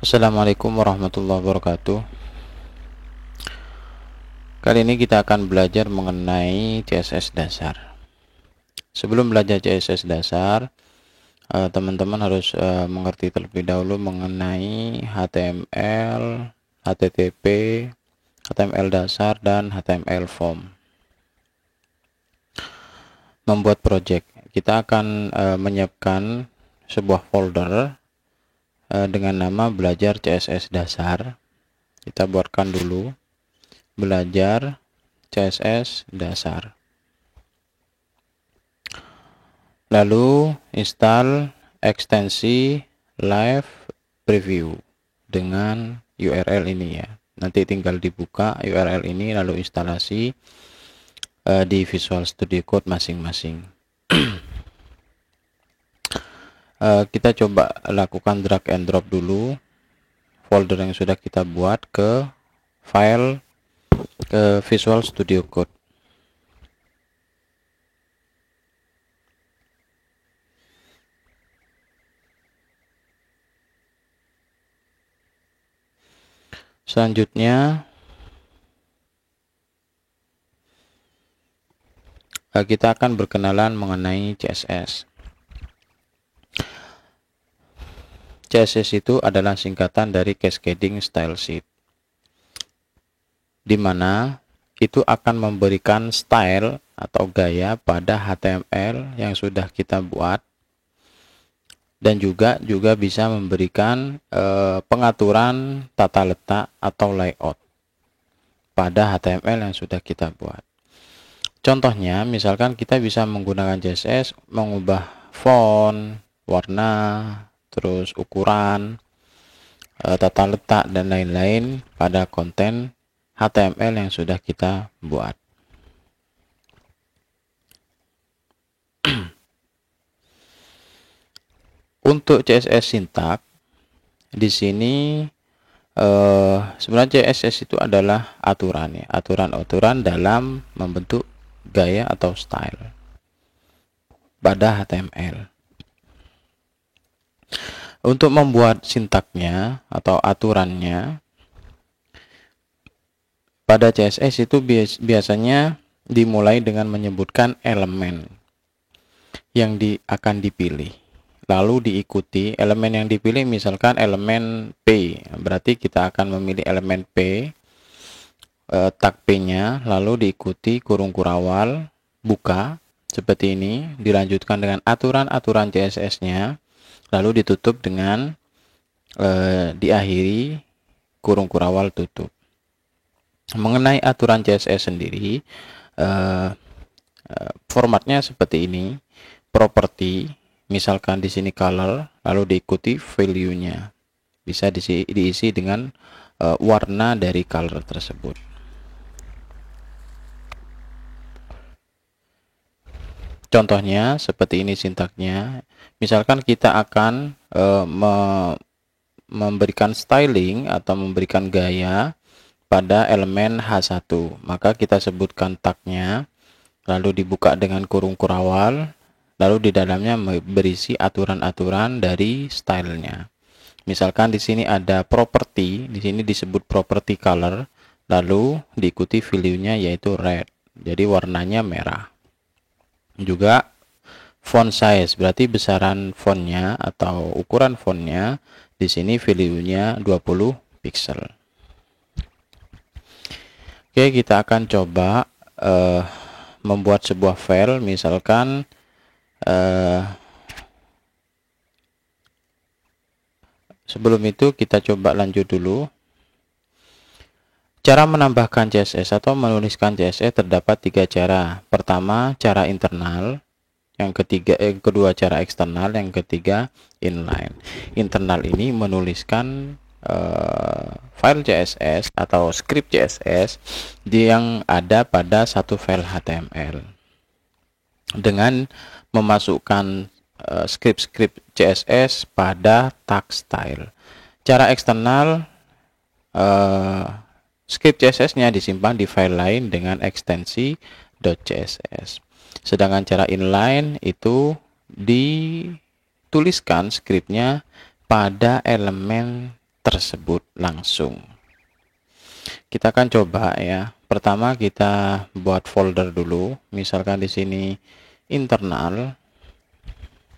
Assalamualaikum warahmatullahi wabarakatuh. Kali ini kita akan belajar mengenai CSS dasar. Sebelum belajar CSS dasar, teman-teman harus mengerti terlebih dahulu mengenai HTML, HTTP, HTML dasar, dan HTML form. Membuat project, kita akan menyiapkan sebuah folder dengan nama belajar CSS dasar. Kita buatkan dulu belajar CSS dasar, lalu install ekstensi live preview dengan URL ini ya. Nanti tinggal dibuka URL ini lalu instalasi di Visual Studio Code masing-masing. Kita coba lakukan drag and drop dulu folder yang sudah kita buat ke file ke Visual Studio Code. Selanjutnya kita akan berkenalan mengenai CSS. CSS itu adalah singkatan dari Cascading Style Sheet, di mana itu akan memberikan style atau gaya pada HTML yang sudah kita buat, dan juga bisa memberikan pengaturan tata letak atau layout pada HTML yang sudah kita buat. Contohnya, misalkan kita bisa menggunakan CSS mengubah font, warna, terus ukuran, tata letak, dan lain-lain pada konten HTML yang sudah kita buat. Untuk CSS sintak, di sini sebenarnya CSS itu adalah aturan ya, aturan-aturan dalam membentuk gaya atau style pada HTML. Untuk membuat sintaknya atau aturannya pada CSS itu biasanya dimulai dengan menyebutkan elemen yang akan dipilih, lalu diikuti elemen yang dipilih, misalkan elemen P, berarti kita akan memilih elemen P, tag P-nya, lalu diikuti kurung kurawal buka seperti ini, dilanjutkan dengan aturan-aturan CSS-nya, lalu ditutup dengan diakhiri kurung kurawal tutup. Mengenai aturan CSS sendiri, formatnya seperti ini. Properti, misalkan di sini color, lalu diikuti value-nya, bisa diisi dengan warna dari color tersebut. Contohnya seperti ini sintaknya. Misalkan kita akan memberikan styling atau memberikan gaya pada elemen H1, maka kita sebutkan tagnya, lalu dibuka dengan kurung kurawal, lalu di dalamnya berisi aturan-aturan dari stylenya. Misalkan di sini ada property, di sini disebut property color, lalu diikuti value-nya yaitu red, jadi warnanya merah. Juga font size, berarti besaran fontnya atau ukuran fontnya, di sini value-nya 20 pixel. Oke, kita akan coba membuat sebuah file, misalkan sebelum itu kita coba lanjut dulu. Cara menambahkan CSS atau menuliskan CSS terdapat 3 cara. Pertama, cara internal, yang kedua cara eksternal, yang ketiga inline. Internal ini menuliskan file CSS atau script CSS yang ada pada satu file HTML dengan memasukkan script CSS pada tag style. Cara eksternal, script CSS-nya disimpan di file lain dengan ekstensi .css. Sedangkan cara inline itu dituliskan scriptnya pada elemen tersebut langsung. Kita akan coba ya. Pertama kita buat folder dulu, misalkan di sini internal,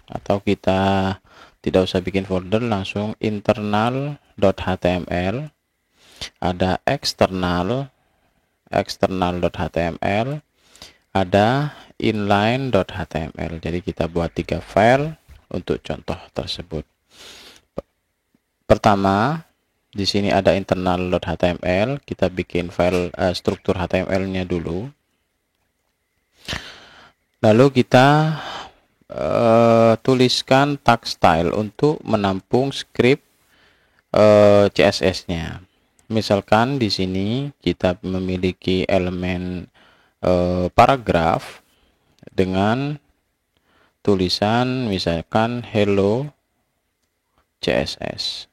atau kita tidak usah bikin folder, langsung internal.html, ada external.html, ada inline.html. Jadi kita buat 3 file untuk contoh tersebut. Pertama, di sini ada internal.html, kita bikin file struktur HTML-nya dulu. Lalu kita tuliskan tag style untuk menampung script CSS-nya. Misalkan di sini kita memiliki elemen paragraf dengan tulisan misalkan hello CSS.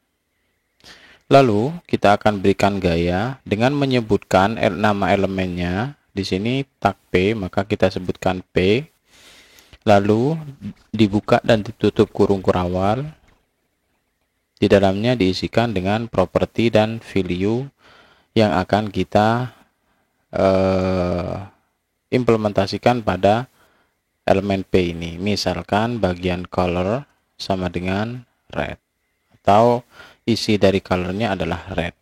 Lalu kita akan berikan gaya dengan menyebutkan nama elemennya. Di sini tag P, maka kita sebutkan P. Lalu dibuka dan ditutup kurung kurawal. Di dalamnya diisikan dengan properti dan value yang akan kita implementasikan pada elemen P ini. Misalkan bagian color sama dengan red, atau isi dari colornya adalah red.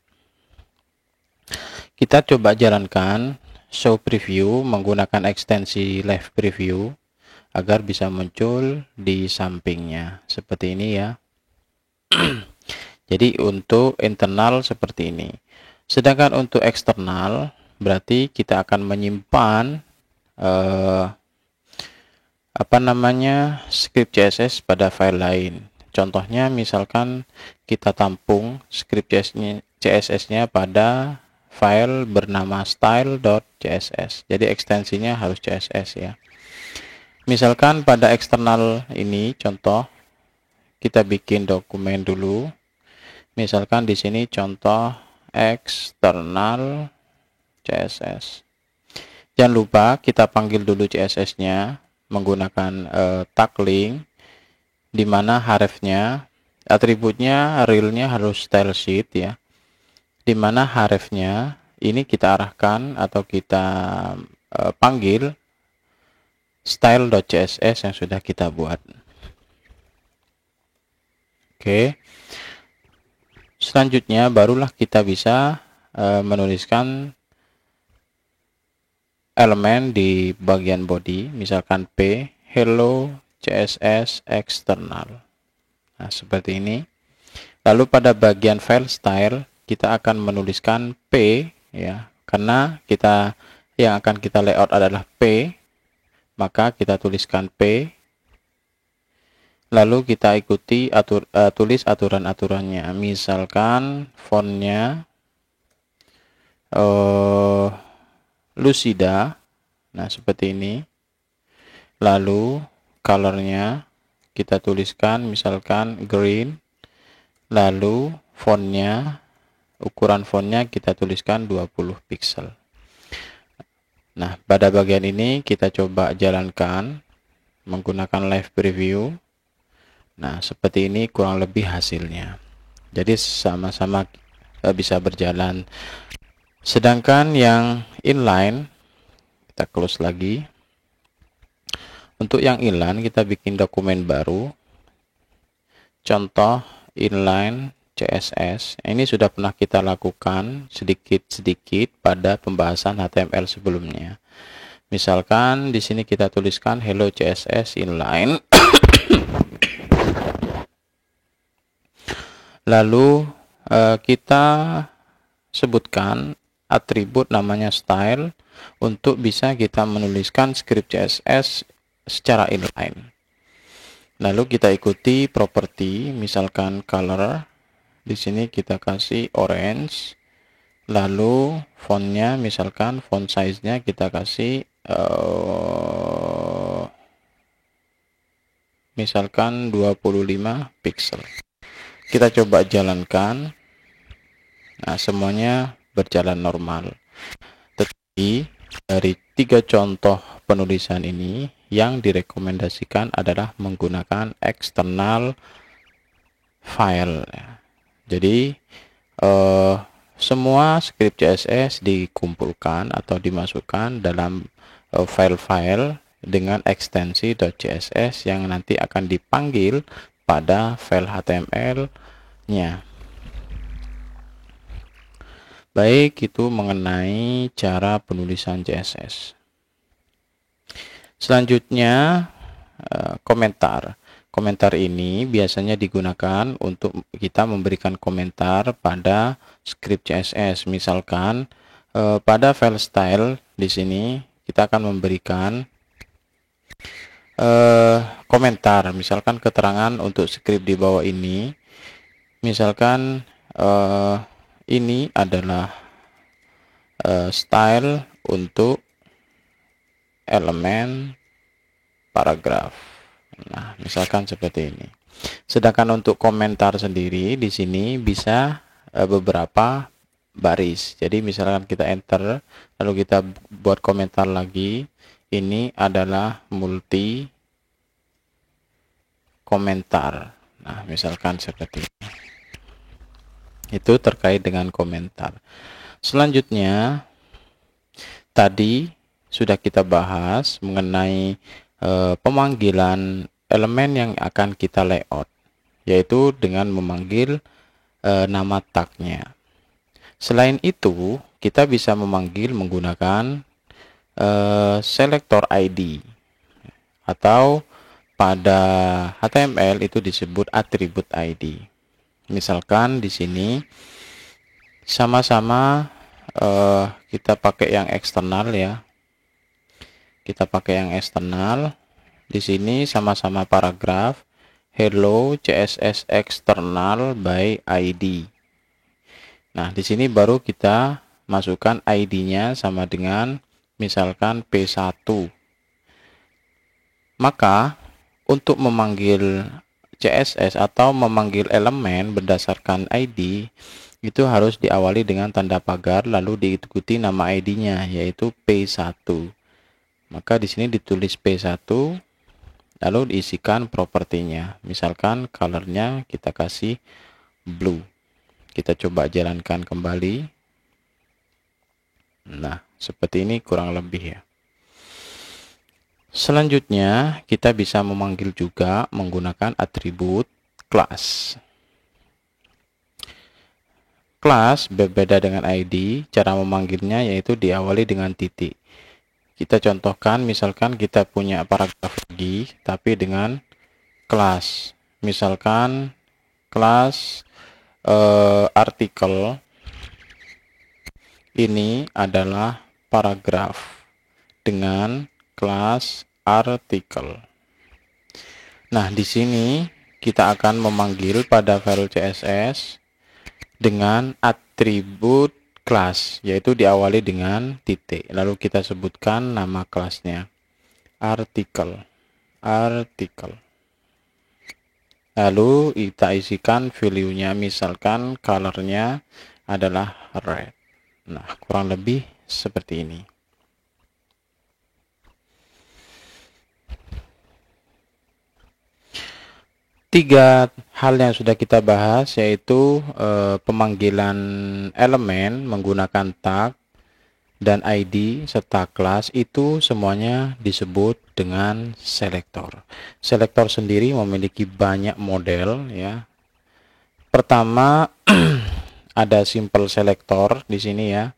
Kita coba jalankan show preview menggunakan ekstensi live preview agar bisa muncul di sampingnya seperti ini ya. Jadi untuk internal seperti ini. Sedangkan untuk eksternal berarti kita akan menyimpan script CSS pada file lain. Contohnya misalkan kita tampung script CSS-nya pada file bernama style.css. Jadi ekstensinya harus CSS ya. Misalkan pada eksternal ini contoh, kita bikin dokumen dulu. Misalkan di sini contoh eksternal CSS. Jangan lupa kita panggil dulu CSS-nya menggunakan tag link, di mana hrefnya, atributnya realnya harus style sheet ya, di mana hrefnya ini kita arahkan atau kita panggil style.css yang sudah kita buat. Oke. Selanjutnya barulah kita bisa menuliskan elemen di bagian body, misalkan P hello CSS external. Nah, seperti ini. Lalu pada bagian file style kita akan menuliskan P ya, karena yang akan kita layout adalah P, maka kita tuliskan P. Lalu kita ikuti tulis aturan-aturannya, misalkan fontnya Lucida, nah seperti ini. Lalu colornya kita tuliskan misalkan green. Lalu fontnya, ukuran fontnya kita tuliskan 20 pixel. Nah pada bagian ini kita coba jalankan menggunakan live preview. Nah seperti ini kurang lebih hasilnya. Jadi sama-sama bisa berjalan. Sedangkan yang inline kita close lagi. Untuk yang inline kita bikin dokumen baru, contoh inline CSS. Ini sudah pernah kita lakukan sedikit-sedikit pada pembahasan HTML sebelumnya. Misalkan di sini kita tuliskan hello CSS inline. Lalu kita sebutkan atribut namanya style untuk bisa kita menuliskan script CSS secara inline. Lalu kita ikuti properti, misalkan color, di sini kita kasih orange. Lalu fontnya, misalkan font size-nya kita kasih misalkan 25 pixel. Kita coba jalankan. Nah semuanya berjalan normal. Tetapi dari 3 contoh penulisan ini yang direkomendasikan adalah menggunakan external file. Jadi semua script CSS dikumpulkan atau dimasukkan dalam file-file dengan ekstensi .css yang nanti akan dipanggil pada file HTML-nya. Baik, itu mengenai cara penulisan CSS. Selanjutnya komentar. Komentar ini biasanya digunakan untuk kita memberikan komentar pada script CSS. Misalkan pada file style di sini kita akan memberikan komentar, misalkan keterangan untuk script di bawah ini. Misalkan ini adalah style untuk elemen paragraf. Nah, misalkan seperti ini. Sedangkan untuk komentar sendiri di sini bisa beberapa baris. Jadi misalkan kita enter, lalu kita buat komentar lagi. Ini adalah multi komentar. Nah, misalkan seperti ini. Itu terkait dengan komentar. Selanjutnya, tadi sudah kita bahas mengenai pemanggilan elemen yang akan kita layout, yaitu dengan memanggil nama tagnya. Selain itu, kita bisa memanggil menggunakan selector ID, atau pada HTML itu disebut atribut ID. Misalkan di sini sama-sama kita pakai yang eksternal ya. Kita pakai yang eksternal. Di sini sama-sama paragraf hello CSS external by ID. Nah, di sini baru kita masukkan ID-nya sama dengan misalkan P1. Maka untuk memanggil CSS atau memanggil elemen berdasarkan ID itu harus diawali dengan tanda pagar lalu diikuti nama ID-nya yaitu P1. Maka di sini ditulis P1 lalu diisikan propertinya. Misalkan colornya kita kasih blue. Kita coba jalankan kembali. Nah, seperti ini kurang lebih ya. Selanjutnya, kita bisa memanggil juga menggunakan atribut class. Class berbeda dengan ID, cara memanggilnya yaitu diawali dengan titik. Kita contohkan, misalkan kita punya paragraf lagi, tapi dengan class. Misalkan class artikel ini adalah paragraf dengan kelas artikel. Nah, di sini kita akan memanggil pada file CSS dengan atribut kelas, yaitu diawali dengan titik. Lalu kita sebutkan nama kelasnya, artikel. Lalu kita isikan value-nya, misalkan colornya adalah red. Nah, kurang lebih seperti ini. Tiga hal yang sudah kita bahas yaitu pemanggilan elemen menggunakan tag dan ID serta kelas, itu semuanya disebut dengan selektor. Selektor sendiri memiliki banyak model ya. Pertama ada simple selector di sini ya,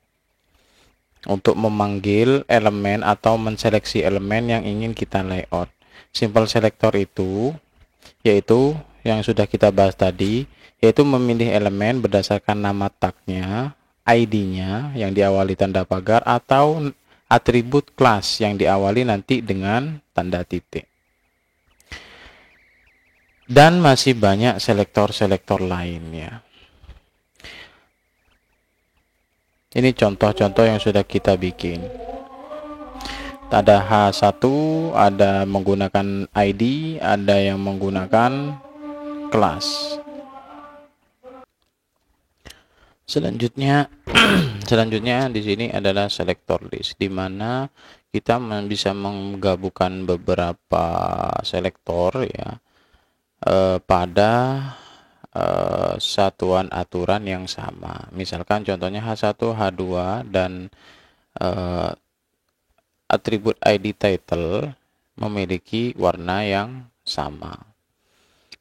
untuk memanggil elemen atau menseleksi elemen yang ingin kita layout. Simple selector itu yaitu yang sudah kita bahas tadi, yaitu memilih elemen berdasarkan nama tagnya, ID-nya yang diawali tanda pagar, atau atribut kelas yang diawali nanti dengan tanda titik. Dan masih banyak selektor-selektor lainnya. Ini contoh-contoh yang sudah kita bikin. Ada H1, ada menggunakan ID, ada yang menggunakan kelas. Selanjutnya di sini adalah selector list, di mana kita bisa menggabungkan beberapa selektor ya pada satuan aturan yang sama. Misalkan contohnya H1, H2 dan atribut ID title memiliki warna yang sama.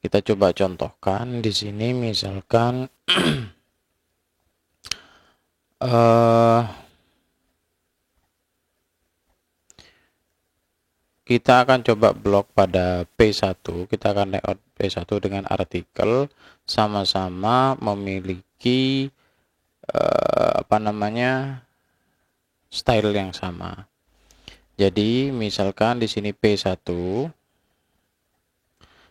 Kita coba contohkan di sini, misalkan kita akan coba blok pada P1. Kita akan layout P1 dengan artikel sama-sama memiliki style yang sama. Jadi misalkan di sini P1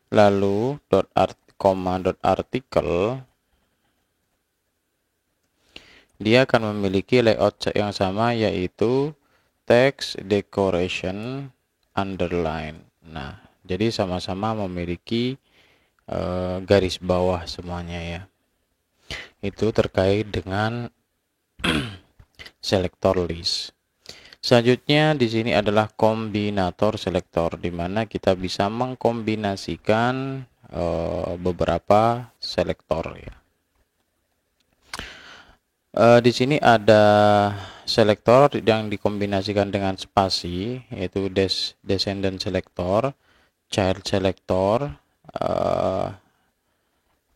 lalu dot artikel, dia akan memiliki layout yang sama, yaitu text decoration underline. Nah, jadi sama-sama memiliki garis bawah semuanya ya. Itu terkait dengan selector list. Selanjutnya di sini adalah kombinator selektor, di mana kita bisa mengkombinasikan beberapa selektor ya. Di sini ada selektor yang dikombinasikan dengan spasi, yaitu descendant selector, child selector,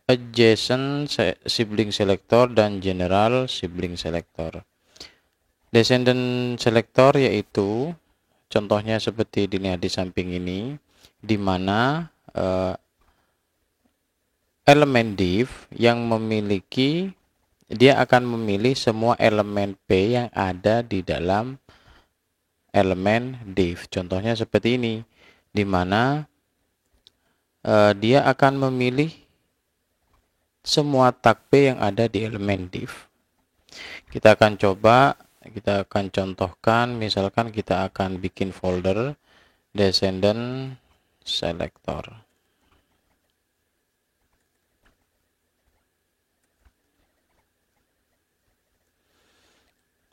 adjacent sibling selector, dan general sibling selector. Descendant selector yaitu contohnya seperti dilihat di samping ini, di mana elemen div yang memiliki, dia akan memilih semua elemen P yang ada di dalam elemen div. Contohnya seperti ini, di mana dia akan memilih semua tag P yang ada di elemen div. Kita akan contohkan, misalkan kita akan bikin folder descendant selector.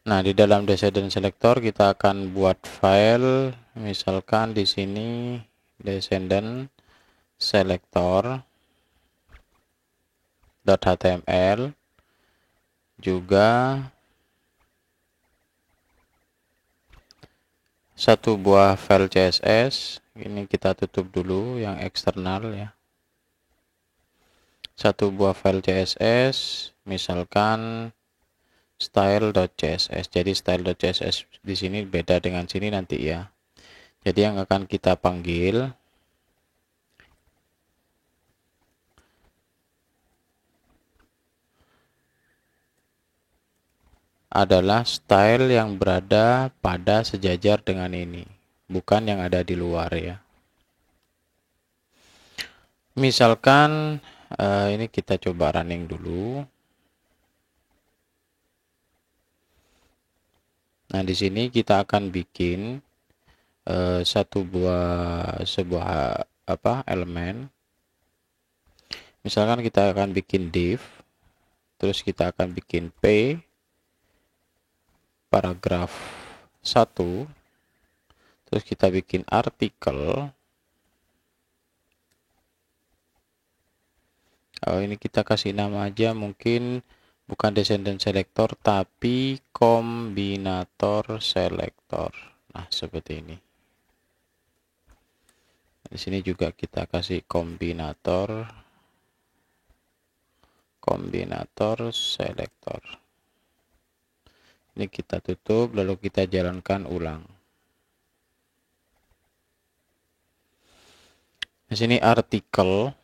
Nah, di dalam descendant selector kita akan buat file, misalkan di sini descendant selector .html, juga satu buah file CSS. Ini kita tutup dulu yang eksternal ya. Satu buah file CSS, misalkan style.css. Jadi style.css di sini beda dengan sini nanti ya. Jadi yang akan kita panggil adalah style yang berada pada sejajar dengan ini, bukan yang ada di luar ya. Misalkan ini kita coba running dulu. Nah, di sini kita akan bikin sebuah elemen. Misalkan kita akan bikin div, terus kita akan bikin P paragraf 1, terus kita bikin artikel. Ini kita kasih nama aja, mungkin bukan descendant selector tapi kombinator selector. Nah, seperti ini. Di sini juga kita kasih kombinator selector. Ini kita tutup, lalu kita jalankan ulang. Di sini artikel,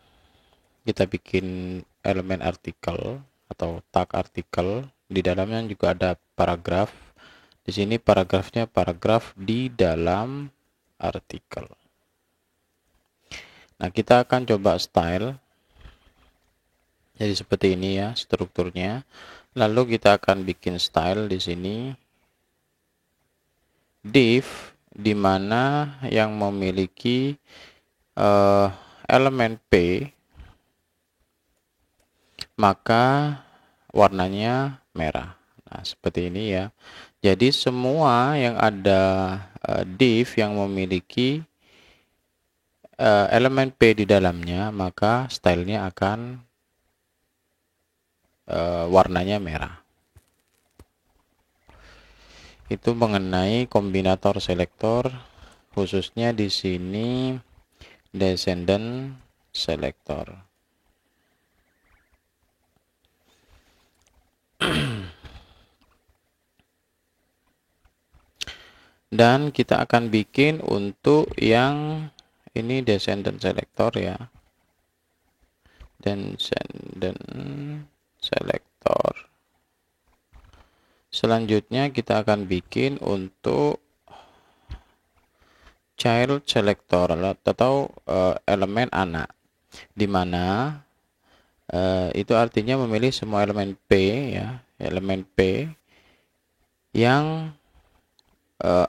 kita bikin elemen artikel atau tag artikel. Di dalamnya juga ada paragraf. Di sini paragrafnya paragraf di dalam artikel. Nah, kita akan coba style. Jadi seperti ini ya strukturnya. Lalu kita akan bikin style di sini div, di mana yang memiliki elemen P maka warnanya merah. Nah, seperti ini ya. Jadi semua yang ada div yang memiliki elemen P di dalamnya, maka stylenya akan warnanya merah. Itu mengenai kombinator selektor, khususnya di sini descendant selector. Dan kita akan bikin untuk yang ini descendant selector ya. Descendant selector. Selanjutnya kita akan bikin untuk child selector atau elemen anak, di mana itu artinya memilih semua elemen P ya, elemen P yang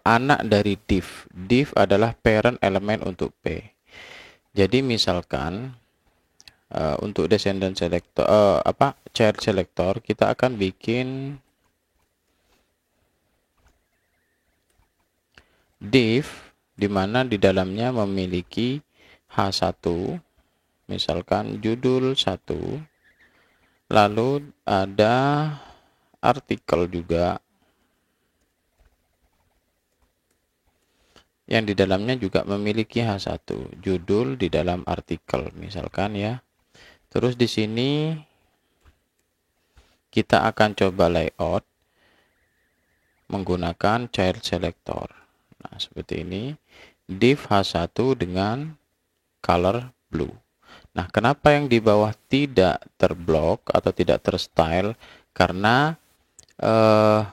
anak dari div. Div adalah parent elemen untuk P. Jadi misalkan untuk descendant selector child selector, kita akan bikin div di mana di dalamnya memiliki H1, misalkan judul 1, lalu ada artikel juga yang di dalamnya juga memiliki H1, judul di dalam artikel misalkan ya. Terus di sini kita akan coba layout menggunakan child selector. Nah, seperti ini, div H1 dengan color blue. Nah, kenapa yang di bawah tidak terblok atau tidak terstyle? Karena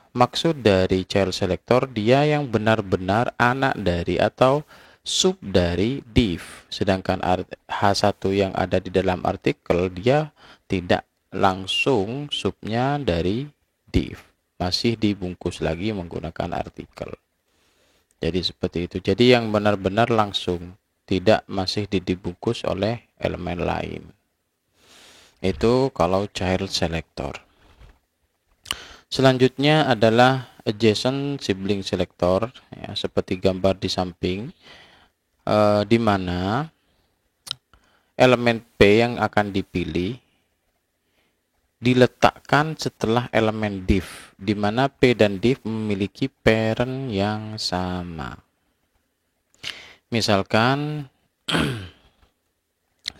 maksud dari child selector, dia yang benar-benar anak dari atau sub dari div. Sedangkan H1 yang ada di dalam artikel, dia tidak langsung subnya dari div. Masih dibungkus lagi menggunakan artikel. Jadi seperti itu. Jadi yang benar-benar langsung, tidak masih dibungkus oleh elemen lain. Itu kalau child selector. Selanjutnya adalah adjacent sibling selector ya, seperti gambar di samping, di mana elemen P yang akan dipilih diletakkan setelah elemen div, di mana P dan div memiliki parent yang sama. Misalkan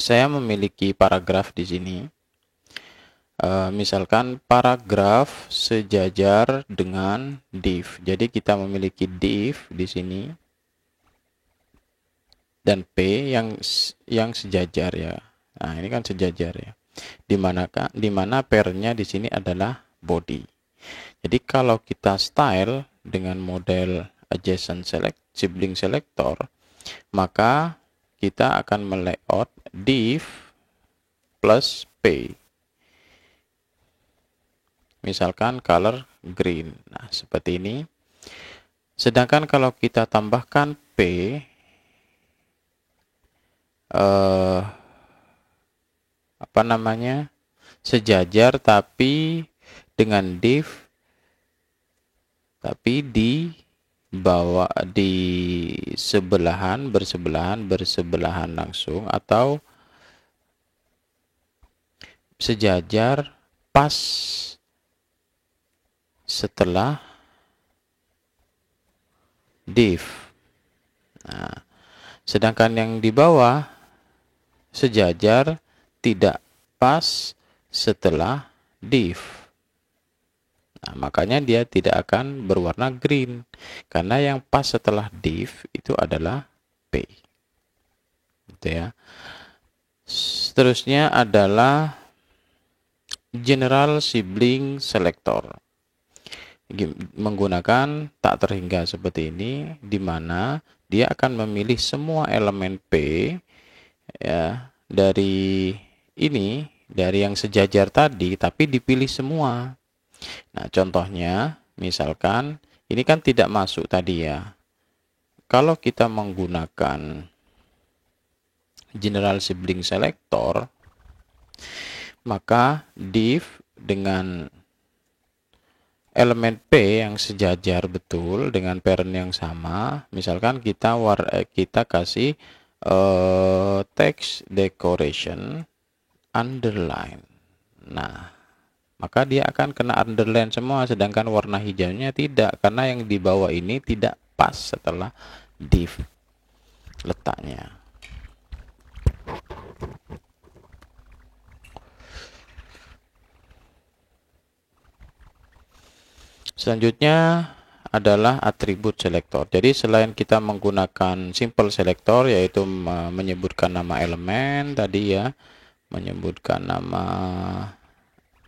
saya memiliki paragraf di sini. Misalkan paragraf sejajar dengan div. Jadi kita memiliki div di sini dan P yang sejajar ya. Nah, ini kan sejajar ya. Di mana parentnya di sini adalah body. Jadi kalau kita style dengan model adjacent sibling selector, maka kita akan melayout div plus P. Misalkan color green. Nah, seperti ini. Sedangkan kalau kita tambahkan P sejajar tapi dengan div, tapi di bawah, di bersebelahan langsung, atau sejajar pas setelah div. Nah, sedangkan yang di bawah sejajar tidak pas setelah div. Nah, makanya dia tidak akan berwarna green, karena yang pas setelah div itu adalah P. Gitu ya. Seterusnya adalah general sibling selector. Menggunakan tak terhingga seperti ini, di mana dia akan memilih semua elemen P ya, dari yang sejajar tadi, tapi dipilih semua. Nah, contohnya misalkan ini kan tidak masuk tadi ya. Kalau kita menggunakan general sibling selector, maka div dengan elemen P yang sejajar betul dengan parent yang sama, misalkan kita kasih text decoration underline. Nah, maka dia akan kena underline semua, sedangkan warna hijaunya tidak, karena yang di bawah ini tidak pas setelah div letaknya. Selanjutnya adalah atribut selektor. Jadi selain kita menggunakan simple selector, yaitu menyebutkan nama elemen tadi ya, menyebutkan nama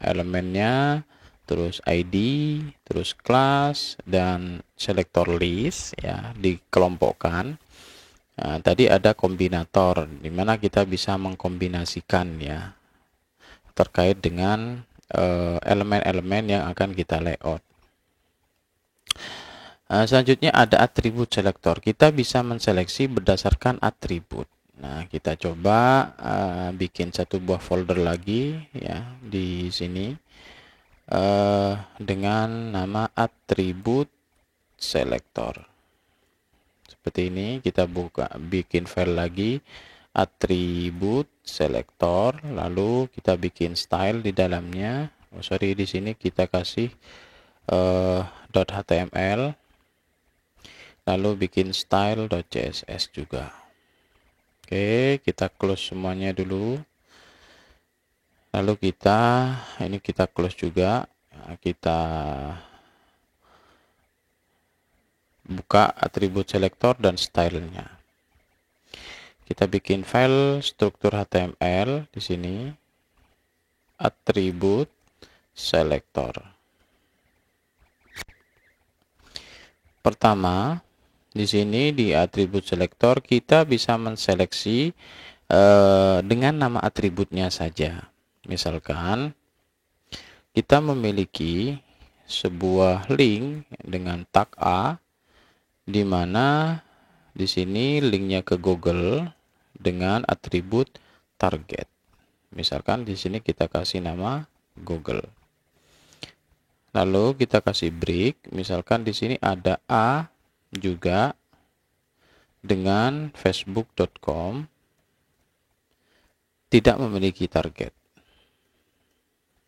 elemennya, terus ID, terus kelas, dan selector list ya, dikelompokkan. Nah, tadi ada kombinator, di mana kita bisa mengkombinasikan ya, terkait dengan elemen-elemen yang akan kita layout. Selanjutnya ada atribut selektor. Kita bisa menseleksi berdasarkan atribut. Nah, kita coba bikin satu buah folder lagi ya di sini dengan nama atribut selektor. Seperti ini, kita bikin file lagi, atribut selektor, lalu kita bikin style di dalamnya. Di sini kita kasih .html, lalu bikin style.css juga. Oke, kita close semuanya dulu. Lalu kita close juga. Kita buka atribut selektor dan stylenya. Kita bikin file struktur HTML di sini, atribut selektor. Pertama, di sini di atribut selektor kita bisa menseleksi dengan nama atributnya saja. Misalkan kita memiliki sebuah link dengan tag A, di mana di sini linknya ke Google dengan atribut target. Misalkan di sini kita kasih nama Google. Lalu kita kasih break, misalkan di sini ada A juga dengan facebook.com, tidak memiliki target.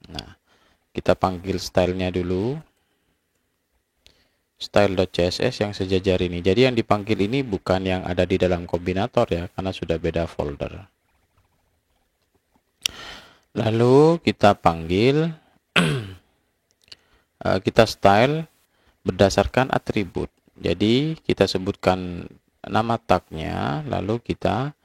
Nah, kita panggil stylenya dulu, style.css yang sejajar ini. Jadi yang dipanggil ini bukan yang ada di dalam kombinator ya, karena sudah beda folder. Lalu kita panggil, kita style berdasarkan atribut. Jadi kita sebutkan nama tagnya, lalu kita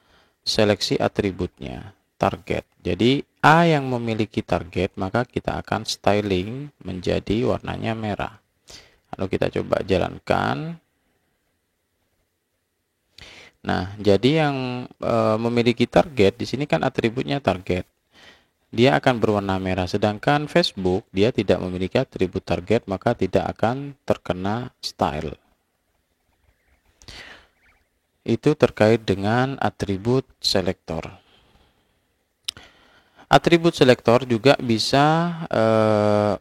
seleksi atributnya, target. Jadi A yang memiliki target, maka kita akan styling menjadi warnanya merah. Lalu kita coba jalankan. Nah, jadi yang memiliki target di sini kan atributnya target. Dia akan berwarna merah, sedangkan Facebook dia tidak memiliki atribut target, maka tidak akan terkena style. Itu terkait dengan atribut selektor. Atribut selektor juga bisa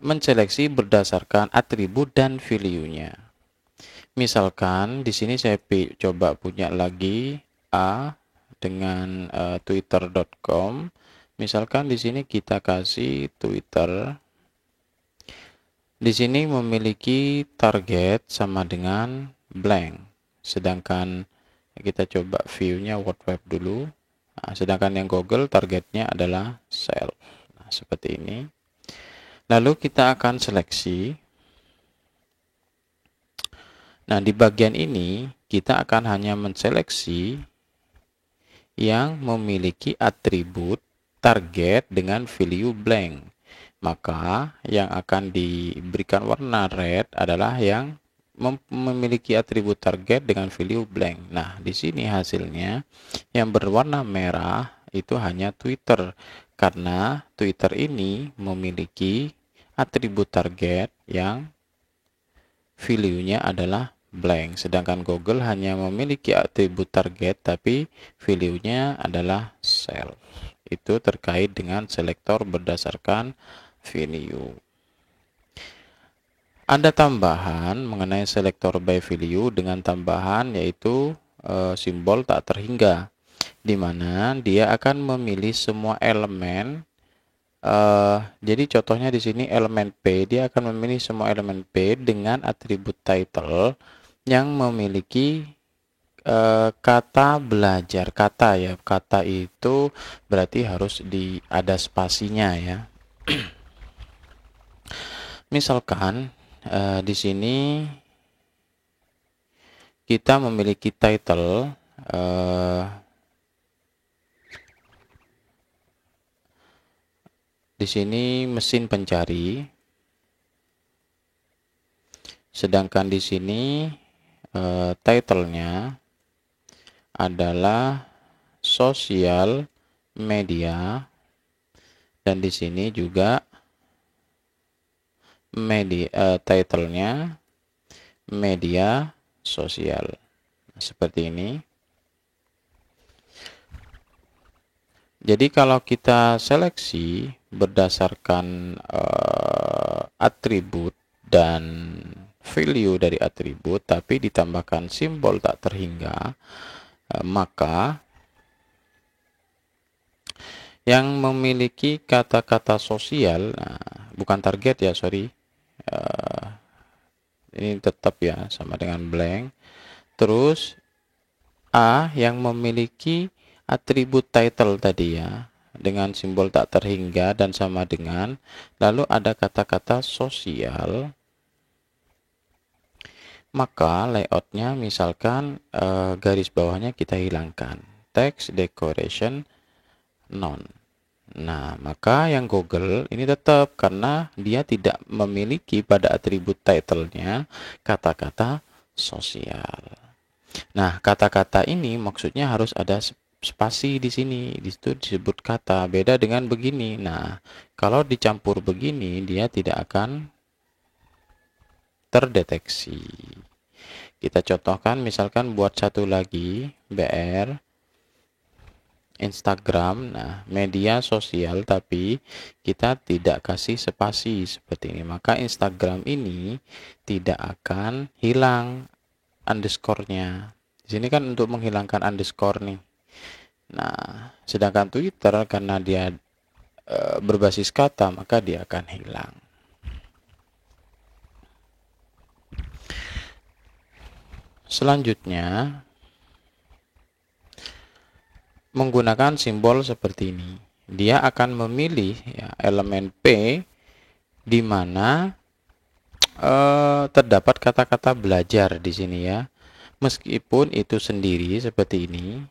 menseleksi berdasarkan atribut dan value-nya. Misalkan di sini saya coba punya lagi A dengan twitter.com. Misalkan di sini kita kasih Twitter. Di sini memiliki target sama dengan blank. Sedangkan kita coba view-nya World Web dulu. Nah, sedangkan yang Google targetnya adalah self. Nah, seperti ini. Lalu kita akan seleksi. Nah, di bagian ini kita akan hanya menseleksi yang memiliki atribut target dengan value blank. Maka yang akan diberikan warna red adalah yang memiliki atribut target dengan value blank. Nah, di sini hasilnya yang berwarna merah itu hanya Twitter, karena Twitter ini memiliki atribut target yang value-nya adalah blank, sedangkan Google hanya memiliki atribut target tapi value-nya adalah self. Itu terkait dengan selektor berdasarkan value. Ada tambahan mengenai selektor by value dengan tambahan yaitu simbol tak terhingga, di mana dia akan memilih semua elemen Jadi contohnya di sini elemen P, dia akan memilih semua elemen P dengan atribut title yang memiliki kata belajar. Kata ya, kata itu berarti harus ada spasinya ya. Misalkan di sini kita memiliki title di sini mesin pencari, sedangkan di sini title-nya adalah sosial media, dan di sini juga title-nya media sosial. Seperti ini. Jadi kalau kita seleksi berdasarkan atribut dan value dari atribut, tapi ditambahkan simbol tak terhingga, maka yang memiliki kata-kata sosial, bukan target ya, sorry, ini tetap ya sama dengan blank. Terus A yang memiliki atribut title tadi ya, dengan simbol tak terhingga dan sama dengan, lalu ada kata-kata sosial, maka layoutnya misalkan garis bawahnya kita hilangkan, text decoration none. Nah, maka yang Google ini tetap, karena dia tidak memiliki pada atribut title-nya kata-kata sosial. Nah, kata-kata ini maksudnya harus ada spasi di sini. Di situ disebut kata. Beda dengan begini. Nah, kalau dicampur begini, dia tidak akan terdeteksi. Kita contohkan, misalkan buat satu lagi, BR Instagram, nah media sosial, tapi kita tidak kasih spasi seperti ini, maka Instagram ini tidak akan hilang underscore-nya. Di sini kan untuk menghilangkan underscore nih. Nah, sedangkan Twitter karena dia berbasis kata, maka dia akan hilang. Selanjutnya, menggunakan simbol seperti ini. Dia akan memilih ya, elemen P di mana terdapat kata-kata belajar di sini ya. Meskipun itu sendiri seperti ini,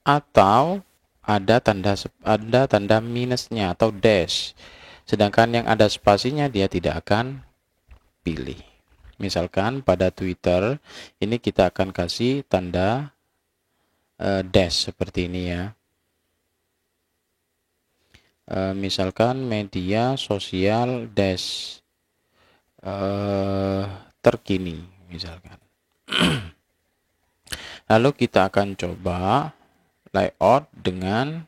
atau ada tanda minusnya atau dash. Sedangkan yang ada spasinya dia tidak akan pilih. Misalkan pada Twitter ini kita akan kasih tanda dash seperti ini ya. Misalkan media sosial dash terkini misalkan. Lalu kita akan coba layout dengan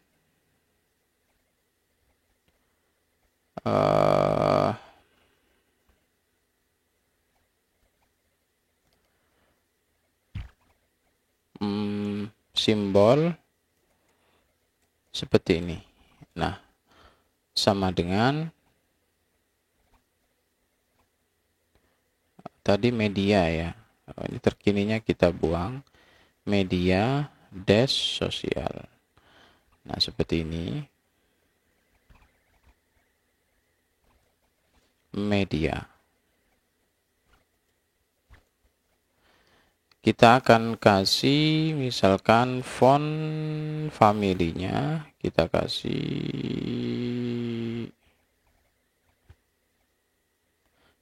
simbol seperti ini. Nah, sama dengan tadi media ya. Ini terkininya kita buang, media dash sosial. Nah, seperti ini. Media. Kita akan kasih misalkan font familinya, kita kasih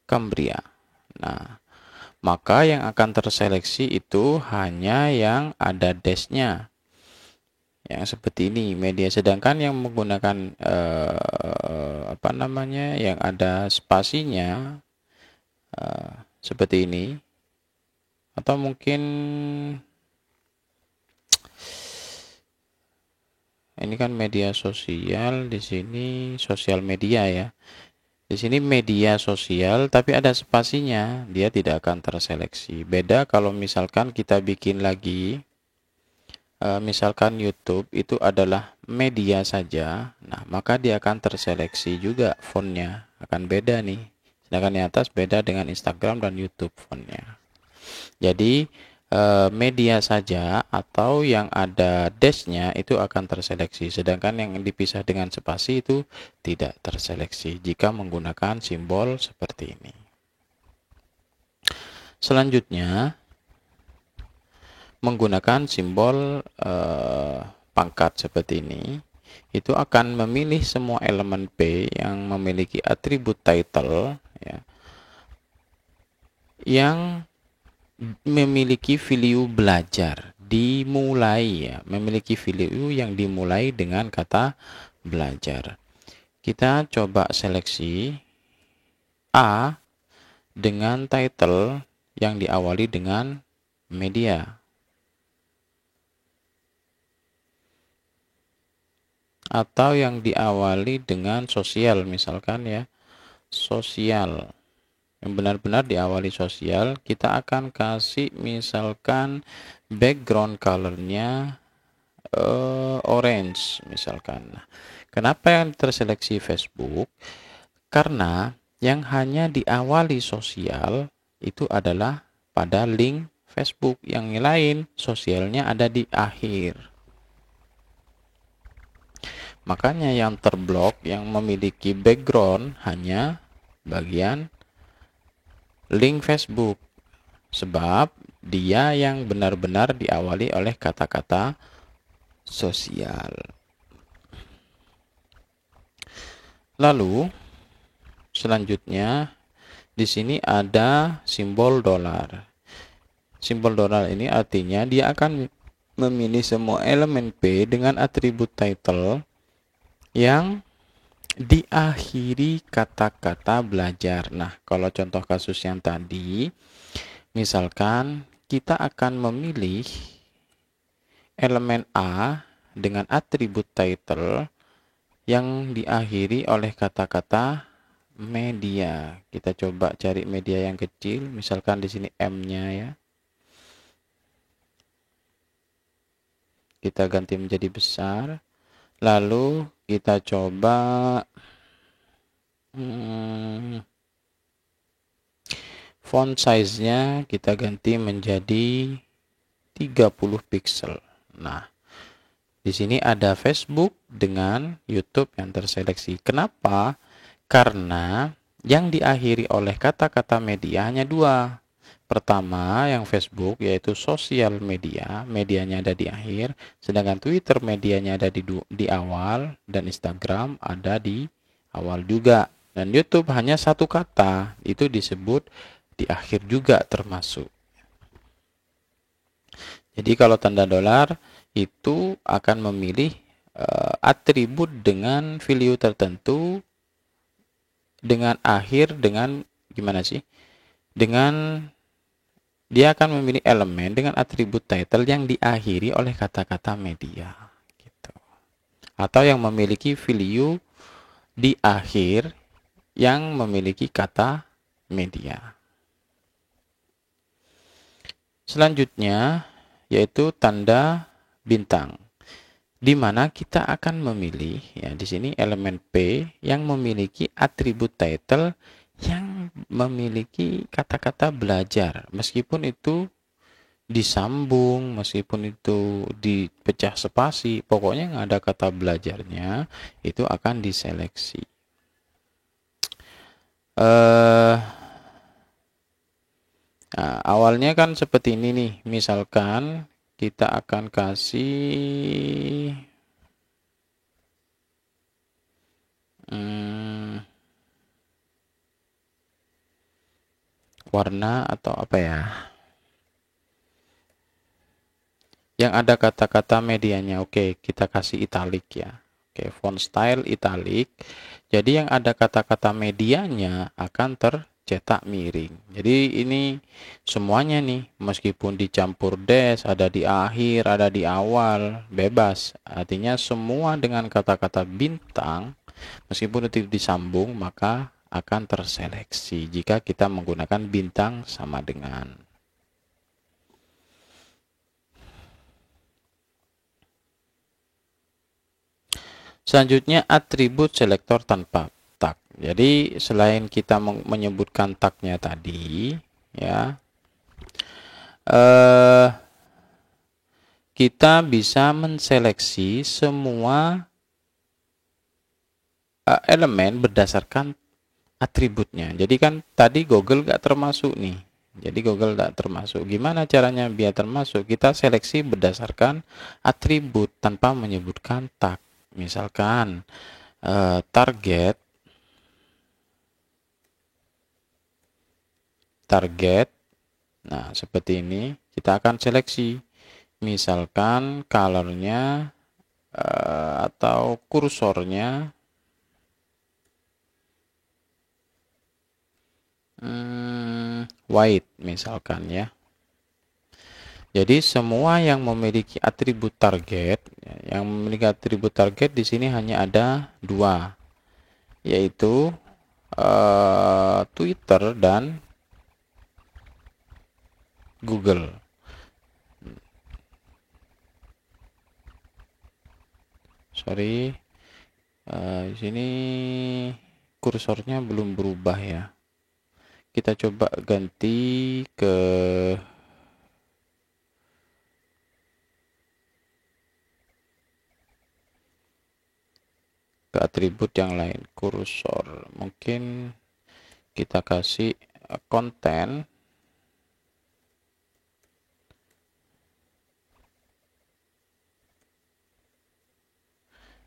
Cambria. Nah, maka yang akan terseleksi itu hanya yang ada dash-nya, yang seperti ini media. Sedangkan yang menggunakan yang ada spasinya seperti ini, atau mungkin ini kan media sosial, di sini sosial media ya. Di sini media sosial tapi ada spasinya, dia tidak akan terseleksi. Beda kalau misalkan kita bikin lagi misalkan YouTube itu adalah media saja, nah maka dia akan terseleksi juga fontnya, akan beda nih. Sedangkan di atas beda dengan Instagram dan YouTube fontnya. Jadi media saja atau yang ada dash-nya itu akan terseleksi, sedangkan yang dipisah dengan spasi itu tidak terseleksi jika menggunakan simbol seperti ini. Selanjutnya, menggunakan simbol pangkat seperti ini, itu akan memilih semua elemen P yang memiliki atribut title ya, yang memiliki value belajar dimulai ya, memiliki value yang dimulai dengan kata belajar. Kita coba seleksi A dengan title yang diawali dengan media, atau yang diawali dengan sosial, misalkan ya, sosial, yang benar-benar diawali sosial. Kita akan kasih misalkan background colornya orange misalkan. Kenapa yang terseleksi Facebook? Karena yang hanya diawali sosial itu adalah pada link Facebook, yang lain sosialnya ada di akhir. Makanya yang terblok yang memiliki background hanya bagian link Facebook, sebab dia yang benar-benar diawali oleh kata-kata sosial. Lalu selanjutnya di sini ada simbol dolar. Simbol dolar ini artinya dia akan memilih semua elemen P dengan atribut title yang diakhiri kata-kata belajar. Nah, kalau contoh kasus yang tadi, misalkan kita akan memilih elemen A dengan atribut title yang diakhiri oleh kata-kata media. Kita coba cari media yang kecil, misalkan di sini M-nya ya. Kita ganti menjadi besar. Lalu kita coba font size-nya kita ganti menjadi 30 pixel. Nah, di sini ada Facebook dengan YouTube yang terseleksi. Kenapa? Karena yang diakhiri oleh kata-kata media hanya dua. Pertama, yang Facebook yaitu sosial media, medianya ada di akhir, sedangkan Twitter medianya ada di awal, dan Instagram ada di awal juga. Dan YouTube hanya satu kata, itu disebut di akhir juga termasuk. Jadi kalau tanda dolar itu akan memilih atribut dengan value tertentu dengan akhir dengan gimana sih? Dengan dia akan memilih elemen dengan atribut title yang diakhiri oleh kata-kata media gitu. Atau yang memiliki value di akhir yang memiliki kata media. Selanjutnya yaitu tanda bintang, di mana kita akan memilih ya di sini elemen P yang memiliki atribut title yang memiliki kata-kata belajar, meskipun itu disambung, meskipun itu dipecah spasi, pokoknya yang ada kata belajarnya itu akan diseleksi. Nah, awalnya kan seperti ini nih, misalkan kita akan kasih warna atau apa ya, yang ada kata-kata medianya. Oke, kita kasih italic ya. Oke, font style italic. Jadi yang ada kata-kata medianya akan tercetak miring. Jadi ini semuanya nih, meskipun dicampur dash, ada di akhir, ada di awal, bebas. Artinya semua dengan kata-kata bintang, meskipun itu disambung, maka akan terseleksi jika kita menggunakan bintang sama dengan. Selanjutnya atribut selektor tanpa tag. Jadi selain kita menyebutkan tagnya tadi, ya, kita bisa menseleksi semua elemen berdasarkan atributnya. Jadi kan tadi Google nggak termasuk nih. Jadi Google nggak termasuk. Gimana caranya biar termasuk? Kita seleksi berdasarkan atribut tanpa menyebutkan tag. Misalkan target, nah seperti ini kita akan seleksi. Misalkan colornya atau kursornya white misalkan ya. Jadi semua yang memiliki atribut target, di sini hanya ada dua, yaitu Twitter dan Google. Sorry, di sini kursornya belum berubah ya. Kita coba ganti ke atribut yang lain. Kursor mungkin kita kasih konten,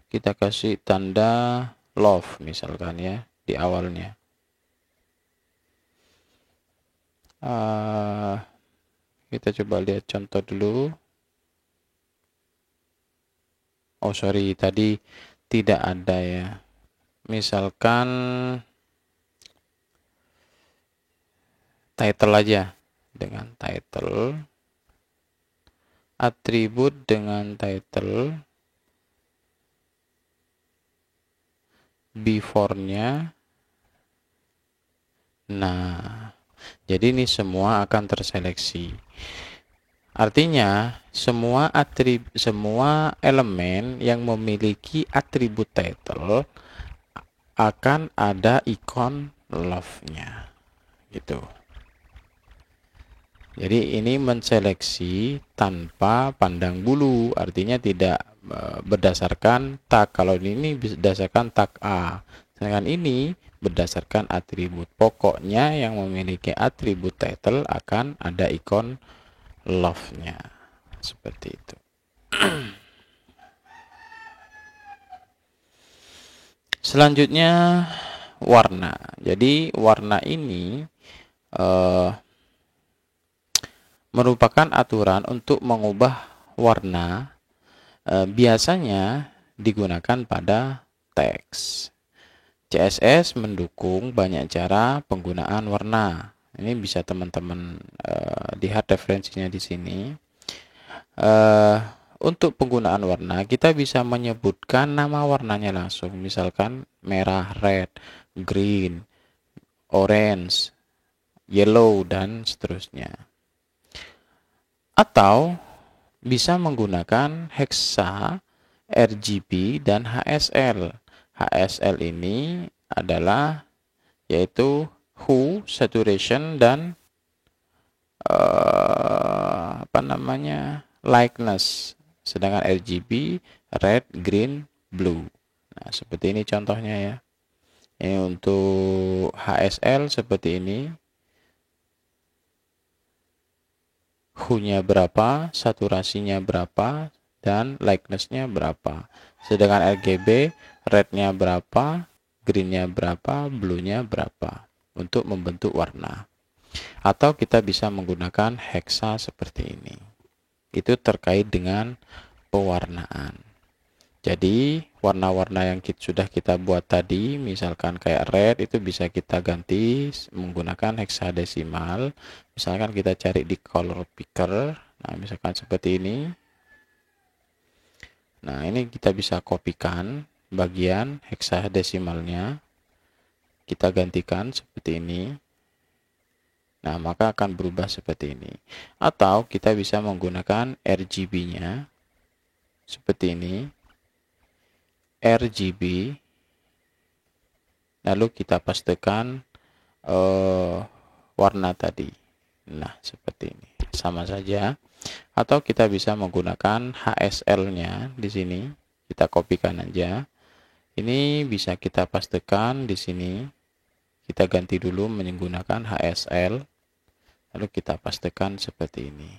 kita kasih tanda love misalkan ya di awalnya. Kita coba lihat contoh dulu. Oh sorry, tadi tidak ada ya. Misalkan title aja, dengan title, atribut dengan title, before-nya. Nah, jadi ini semua akan terseleksi. Artinya semua elemen yang memiliki atribut title akan ada ikon love-nya gitu. Jadi ini menseleksi tanpa pandang bulu, artinya tidak berdasarkan tag. Kalau ini berdasarkan tag A, sedangkan ini berdasarkan atribut. Pokoknya yang memiliki atribut title akan ada ikon love-nya. Seperti itu. Selanjutnya warna. Jadi warna ini merupakan aturan untuk mengubah warna, biasanya digunakan pada teks. CSS mendukung banyak cara penggunaan warna. Ini bisa teman-teman lihat referensinya di sini. Untuk penggunaan warna, kita bisa menyebutkan nama warnanya langsung. Misalkan merah, red, green, orange, yellow, dan seterusnya. Atau bisa menggunakan hexa, RGB, dan HSL. HSL ini adalah yaitu hue, saturation, dan lightness. Sedangkan RGB red, green, blue. Nah, seperti ini contohnya ya. Ini untuk HSL seperti ini. Hue-nya berapa, saturasinya berapa, dan lightness-nya berapa. Sedangkan RGB, red-nya berapa, green-nya berapa, blue-nya berapa untuk membentuk warna. Atau kita bisa menggunakan hexa seperti ini. Itu terkait dengan pewarnaan. Jadi warna-warna yang sudah kita buat tadi, misalkan kayak red, itu bisa kita ganti menggunakan hexadesimal. Misalkan kita cari di color picker, nah misalkan seperti ini. Nah ini kita bisa kopikan bagian hexadesimalnya, kita gantikan seperti ini. Nah maka akan berubah seperti ini. Atau kita bisa menggunakan RGB-nya seperti ini. RGB, lalu kita pastikan warna tadi. Nah, seperti ini. Sama saja. Atau kita bisa menggunakan HSL-nya di sini. Kita kopikan aja. Ini bisa kita pastikan di sini. Kita ganti dulu menggunakan HSL. Lalu kita pastikan seperti ini.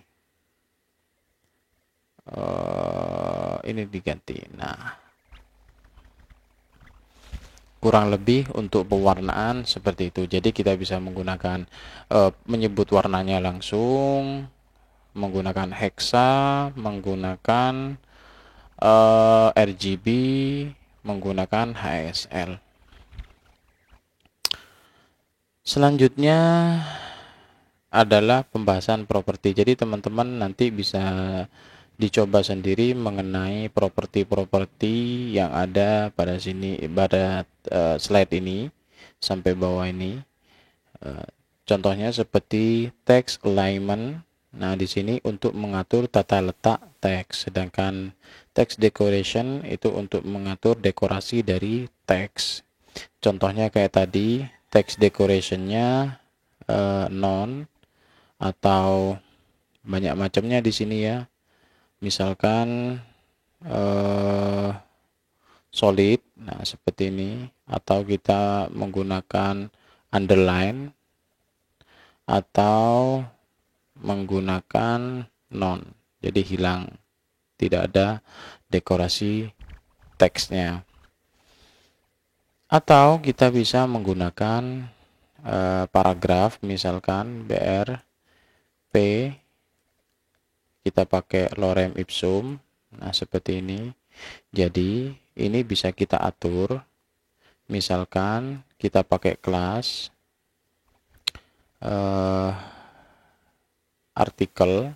Ini diganti. Nah, kurang lebih untuk pewarnaan seperti itu. Jadi kita bisa menggunakan menyebut warnanya langsung, menggunakan hexa, menggunakan RGB, menggunakan HSL. Selanjutnya adalah pembahasan properti. Jadi teman-teman nanti bisa dicoba sendiri mengenai properti-properti yang ada pada sini, pada slide ini sampai bawah ini. Contohnya seperti text alignment. Nah, di sini untuk mengatur tata letak teks, sedangkan text decoration itu untuk mengatur dekorasi dari teks. Contohnya kayak tadi, text decorationnya non atau banyak macamnya di sini ya. Misalkan solid, nah seperti ini, atau kita menggunakan underline atau menggunakan non, jadi hilang, tidak ada dekorasi teksnya. Atau kita bisa menggunakan paragraf, misalkan BRP, kita pakai lorem ipsum. Nah, seperti ini. Jadi ini bisa kita atur, misalkan kita pakai kelas artikel.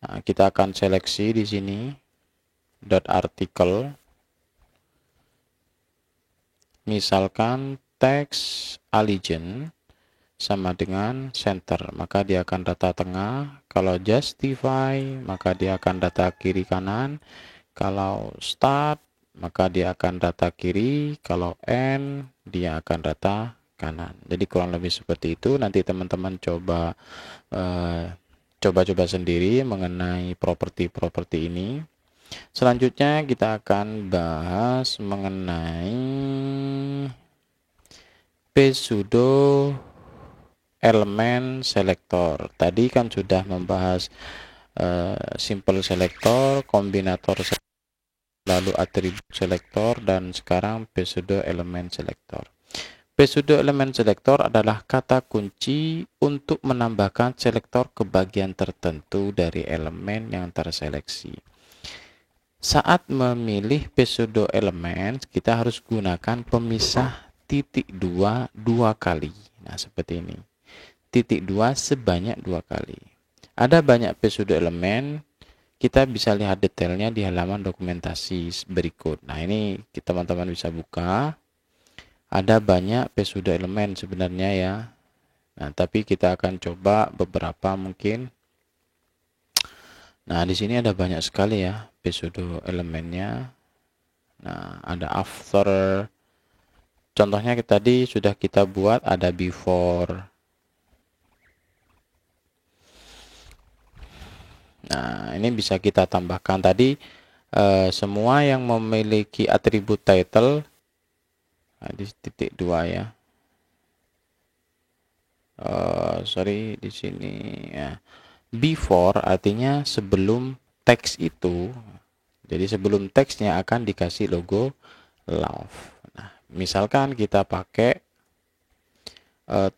Nah, kita akan seleksi di sini dot artikel, misalkan text allegiance sama dengan center, maka dia akan data tengah. Kalau justify, maka dia akan data kiri kanan. Kalau start, maka dia akan data kiri. Kalau end, dia akan data kanan. Jadi kurang lebih seperti itu. Nanti teman-teman coba sendiri mengenai properti-properti ini. Selanjutnya kita akan bahas mengenai pseudo elemen selector. Tadi kan sudah membahas simple selector, kombinator lalu atribut selector, dan sekarang pseudo elemen selector. Pseudo elemen selector adalah kata kunci untuk menambahkan selektor ke bagian tertentu dari elemen yang terseleksi. Saat memilih pseudo elemen, kita harus gunakan pemisah titik dua kali. Nah, seperti ini. Titik 2 sebanyak 2 kali. Ada banyak pseudo elemen. Kita bisa lihat detailnya di halaman dokumentasi berikut. Nah, ini teman-teman bisa buka. Ada banyak pseudo elemen sebenarnya ya. Nah, tapi kita akan coba beberapa mungkin. Nah, di sini ada banyak sekali ya pseudo elemennya. Nah, ada after. Contohnya tadi sudah kita buat, ada before. Nah, ini bisa kita tambahkan tadi semua yang memiliki atribut title. Nah, di titik 2 ya. Sorry, di sini ya. Before artinya sebelum teks itu. Jadi sebelum teksnya akan dikasih logo love. Nah, misalkan kita pakai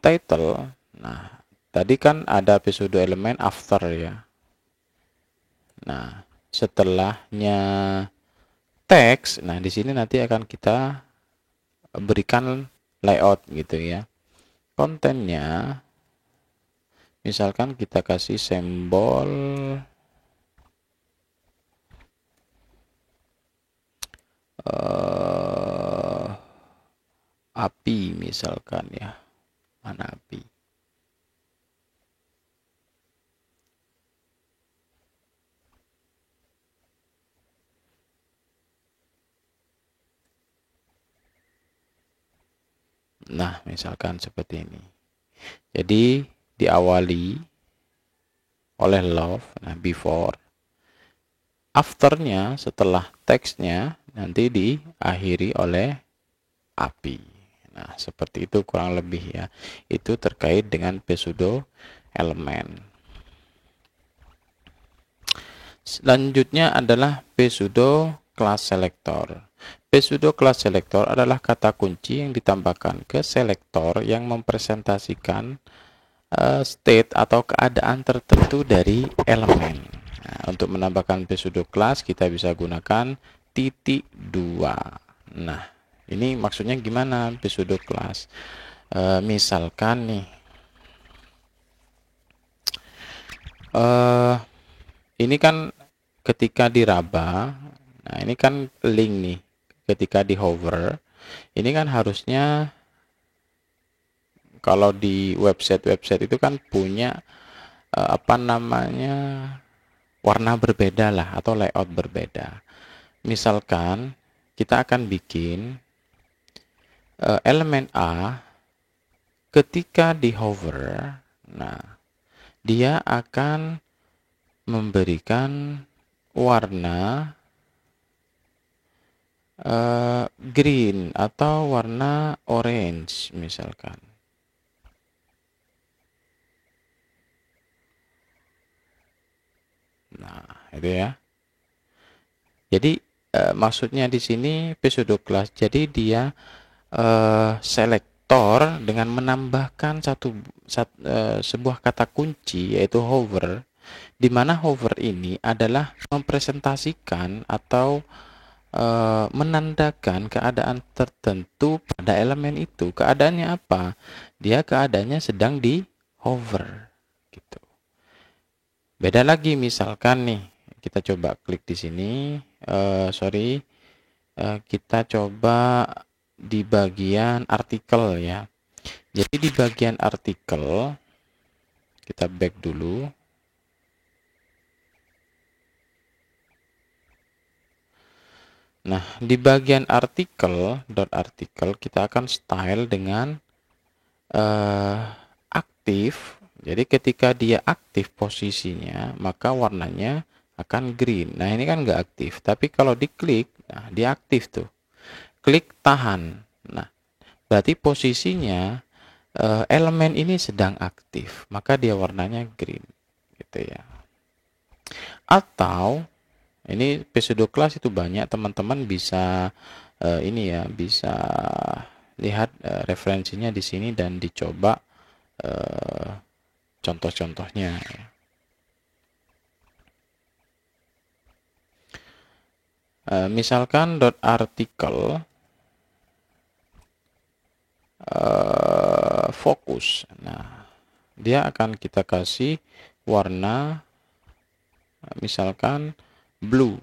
title. Nah, tadi kan ada pseudo elemen after ya. Nah, setelahnya teks, nah di sini nanti akan kita berikan layout gitu ya. Kontennya misalkan kita kasih simbol api misalkan ya. Mana api? Nah, misalkan seperti ini. Jadi diawali oleh love, nah before, afternya setelah teksnya nanti diakhiri oleh api. Nah, seperti itu kurang lebih ya. Itu terkait dengan pseudo elemen. Selanjutnya adalah pseudo class selector. Pseudo class selector adalah kata kunci yang ditambahkan ke selektor yang mempresentasikan state atau keadaan tertentu dari elemen. Nah, untuk menambahkan pseudo class kita bisa gunakan titik 2. Nah, ini maksudnya gimana pseudo class? Misalkan nih, ini kan ketika diraba, nah ini kan link nih, ketika di hover, ini kan harusnya kalau di website-website itu kan punya apa namanya, warna berbeda lah atau layout berbeda. Misalkan kita akan bikin elemen A ketika di hover, nah dia akan memberikan warna green atau warna orange misalkan. Nah, itu ya. Jadi maksudnya di sini pseudo class. Jadi dia selektor dengan menambahkan sebuah kata kunci yaitu hover, di mana hover ini adalah mempresentasikan atau menandakan keadaan tertentu pada elemen itu. Keadaannya apa? Dia keadaannya sedang di hover gitu. Beda lagi misalkan nih, kita coba klik di sini, kita coba di bagian artikel ya. Jadi di bagian artikel kita back dulu. Nah, di bagian artikel, artikel kita akan style dengan aktif. Jadi ketika dia aktif posisinya, maka warnanya akan green. Nah, ini kan nggak aktif. Tapi kalau diklik, nah dia aktif tuh. Klik tahan. Nah, berarti posisinya elemen ini sedang aktif, maka dia warnanya green, gitu ya. Atau ini pseudo class itu banyak, teman-teman bisa ini ya, bisa lihat referensinya di sini dan dicoba contoh-contohnya ya. Misalkan artikel fokus. Nah, dia akan kita kasih warna misalkan blue.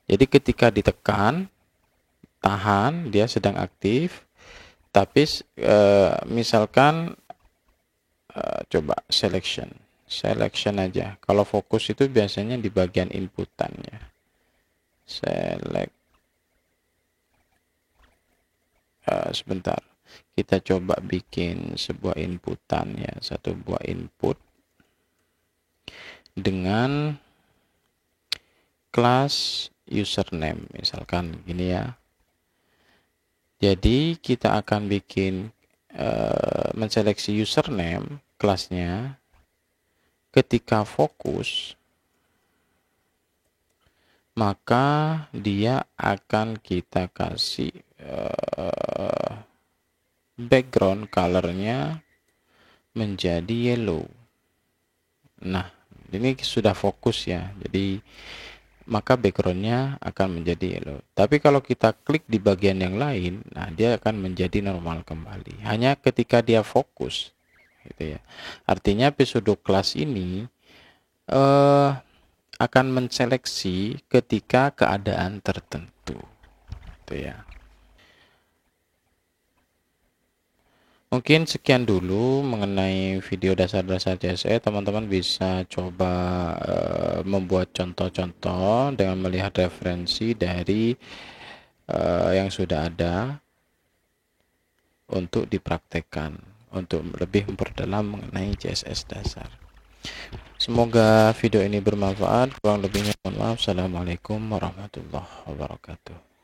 Jadi ketika ditekan, tahan, dia sedang aktif. Tapi misalkan coba selection aja. Kalau fokus itu biasanya di bagian inputan ya. Sebentar, kita coba bikin sebuah inputan ya, satu buah input dengan kelas username misalkan gini ya. Jadi kita akan bikin menseleksi username kelasnya ketika fokus, maka dia akan kita kasih background colornya menjadi yellow. Nah, ini sudah fokus ya, jadi maka backgroundnya akan menjadi yellow. Tapi kalau kita klik di bagian yang lain, nah dia akan menjadi normal kembali. Hanya ketika dia fokus, gitu ya. Artinya pseudo class ini akan menseleksi ketika keadaan tertentu, gitu ya. Mungkin sekian dulu mengenai video dasar-dasar CSS. Teman-teman bisa coba membuat contoh-contoh dengan melihat referensi dari yang sudah ada. untuk dipraktekkan, untuk lebih memperdalam mengenai CSS dasar. Semoga video ini bermanfaat. Kurang lebihnya mohon maaf. Assalamualaikum warahmatullahi wabarakatuh.